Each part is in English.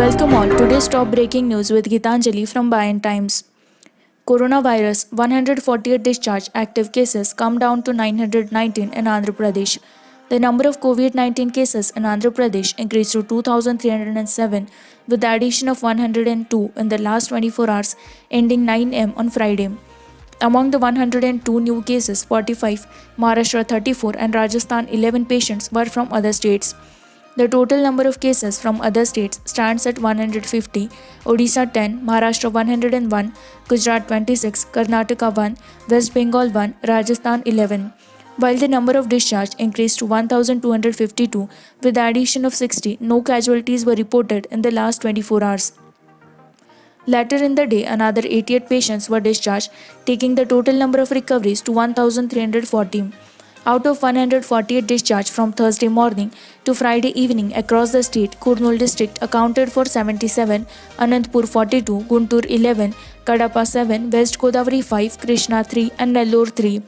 Welcome all. Today's top breaking news with Gitanjali from Bayan Times. Coronavirus 148 discharge active cases come down to 919 in Andhra Pradesh. The number of COVID 19 cases in Andhra Pradesh increased to 2,307 with the addition of 102 in the last 24 hours ending 9 am on Friday. Among the 102 new cases, 45, Maharashtra 34 and Rajasthan 11 patients were from other states. The total number of cases from other states stands at 150, Odisha 10, Maharashtra 101, Gujarat 26, Karnataka 1, West Bengal 1, Rajasthan 11. While the number of discharge increased to 1,252 with the addition of 60, no casualties were reported in the last 24 hours. Later in the day, another 88 patients were discharged, taking the total number of recoveries to 1,340. Out of 148 discharged from Thursday morning to Friday evening across the state, Kurnool district accounted for 77, Anantapur 42, Guntur 11, Kadapa 7, West Godavari 5, Krishna 3 and Nellore 3.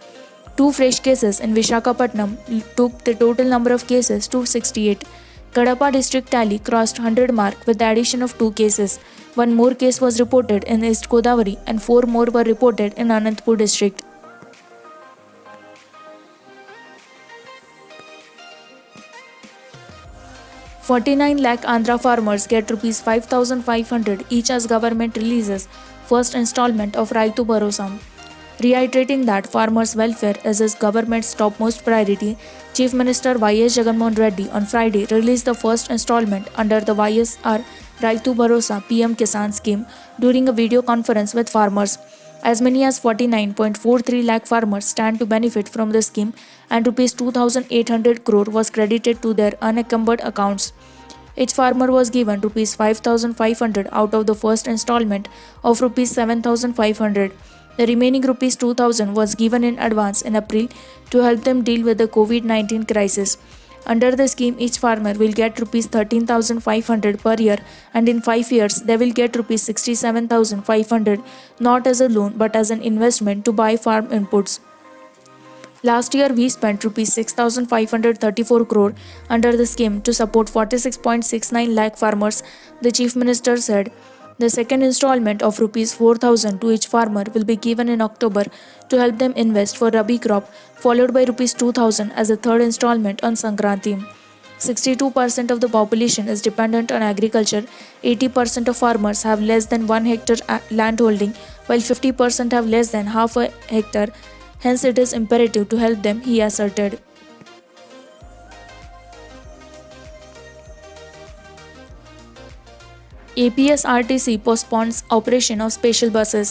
Two fresh cases in Visakhapatnam took the total number of cases to 68. Kadapa district tally crossed 100 mark with the addition of 2 cases. One more case was reported in East Godavari and 4 more were reported in Anantapur district. ₹49 lakh Andhra farmers get ₹5,500 each as government releases first installment of Raitu Bharosa. Reiterating that farmers' welfare is his government's topmost priority, Chief Minister Y.S. Jagannath Reddy on Friday released the first installment under the YSR Raitu Bharosa PM Kisan scheme during a video conference with farmers. As many as 49.43 lakh farmers stand to benefit from the scheme and ₹2,800 crore was credited to their unencumbered accounts. Each farmer was given ₹5,500 out of the first installment of ₹7,500. The remaining ₹2,000 was given in advance in April to help them deal with the COVID-19 crisis. Under the scheme, each farmer will get ₹13,500 per year and in 5 years they will get ₹67,500 not as a loan but as an investment to buy farm inputs. Last year we spent ₹6,534 crore under the scheme to support 46.69 lakh farmers, the Chief Minister said. The second installment of ₹4,000 to each farmer will be given in October to help them invest for Rabi crop, followed by ₹2,000 as a third installment on Sankranti. 62% of the population is dependent on agriculture, 80% of farmers have less than 1 hectare landholding, while 50% have less than half a hectare. Hence, it is imperative to help them, he asserted. APSRTC postpones operation of special buses.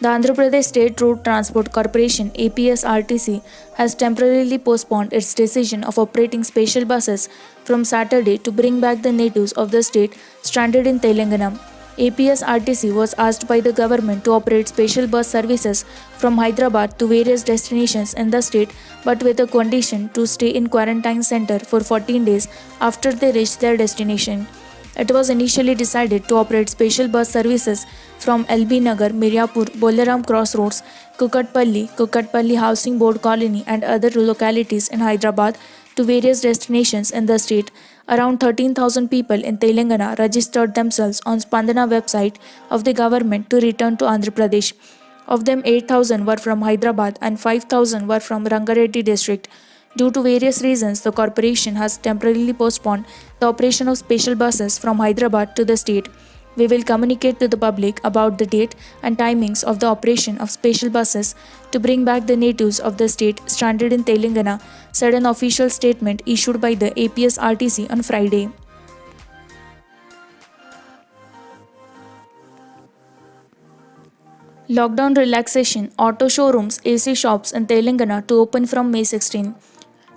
The Andhra Pradesh State Road Transport Corporation APSRTC has temporarily postponed its decision of operating special buses from Saturday to bring back the natives of the state stranded in Telangana. APSRTC was asked by the government to operate special bus services from Hyderabad to various destinations in the state, but with a condition to stay in quarantine center for 14 days after they reach their destination. It was initially decided to operate special bus services from LB Nagar, Miryapur, Bolaram Crossroads, Kukatpalli Housing Board Colony and other localities in Hyderabad to various destinations in the state. Around 13,000 people in Telangana registered themselves on Spandana website of the government to return to Andhra Pradesh. Of them, 8,000 were from Hyderabad and 5,000 were from Rangareddy district. Due to various reasons, the corporation has temporarily postponed the operation of special buses from Hyderabad to the state. We will communicate to the public about the date and timings of the operation of special buses to bring back the natives of the state stranded in Telangana, said an official statement issued by the APSRTC on Friday. Lockdown relaxation, auto showrooms, AC shops in Telangana to open from May 16.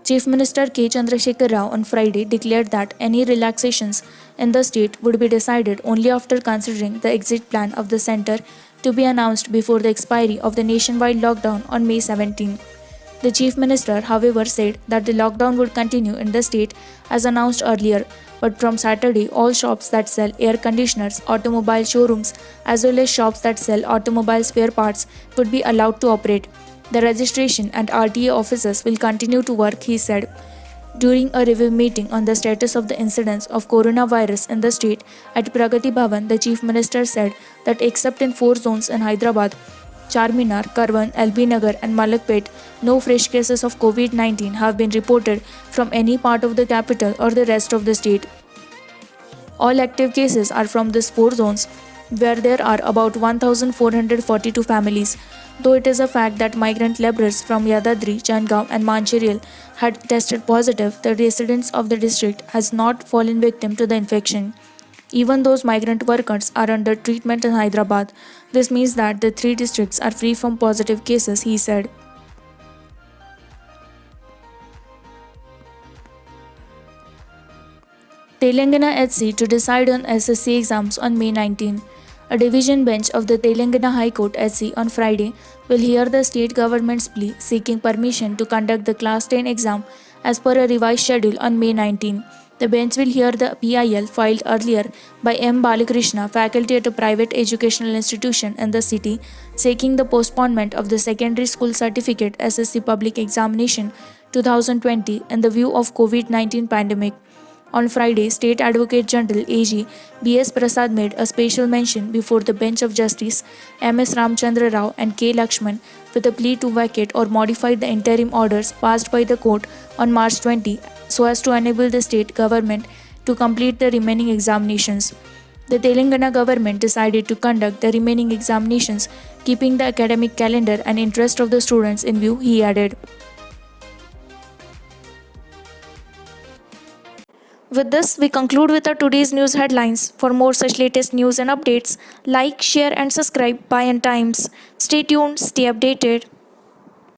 Chief Minister K. Chandrasekhar Rao on Friday declared that any relaxations in the state would be decided only after considering the exit plan of the centre to be announced before the expiry of the nationwide lockdown on May 17. The Chief Minister, however, said that the lockdown would continue in the state as announced earlier, but from Saturday, all shops that sell air conditioners, automobile showrooms, as well as shops that sell automobile spare parts would be allowed to operate. The registration and RTA offices will continue to work, he said. During a review meeting on the status of the incidence of coronavirus in the state at Pragati Bhavan, the Chief Minister said that except in 4 zones in Hyderabad, Charminar, Karwan, LB Nagar, and Malakpet, no fresh cases of COVID 19 have been reported from any part of the capital or the rest of the state. All active cases are from these 4 zones, where there are about 1,442 families. Though it is a fact that migrant laborers from Yadadri, Changaon, and Mancherial had tested positive, the residents of the district has not fallen victim to the infection. Even those migrant workers are under treatment in Hyderabad. This means that the 3 districts are free from positive cases, he said. Telangana HC to decide on SSC exams on May 19. A division bench of the Telangana High Court HC on Friday will hear the state government's plea seeking permission to conduct the Class 10 exam as per a revised schedule on May 19. The bench will hear the PIL filed earlier by M. Balakrishna, faculty at a private educational institution in the city, seeking the postponement of the Secondary School Certificate SSC Public Examination 2020 in the view of COVID-19 pandemic. On Friday, State Advocate General AG B.S. Prasad made a special mention before the bench of Justice M.S. Ramchandra Rao and K. Lakshman with a plea to vacate or modify the interim orders passed by the court on March 20 so as to enable the state government to complete the remaining examinations. The Telangana government decided to conduct the remaining examinations, keeping the academic calendar and interest of the students in view, he added. With this, we conclude with our today's news headlines. For more such latest news and updates, like, share, and subscribe By and Times. Stay tuned, stay updated.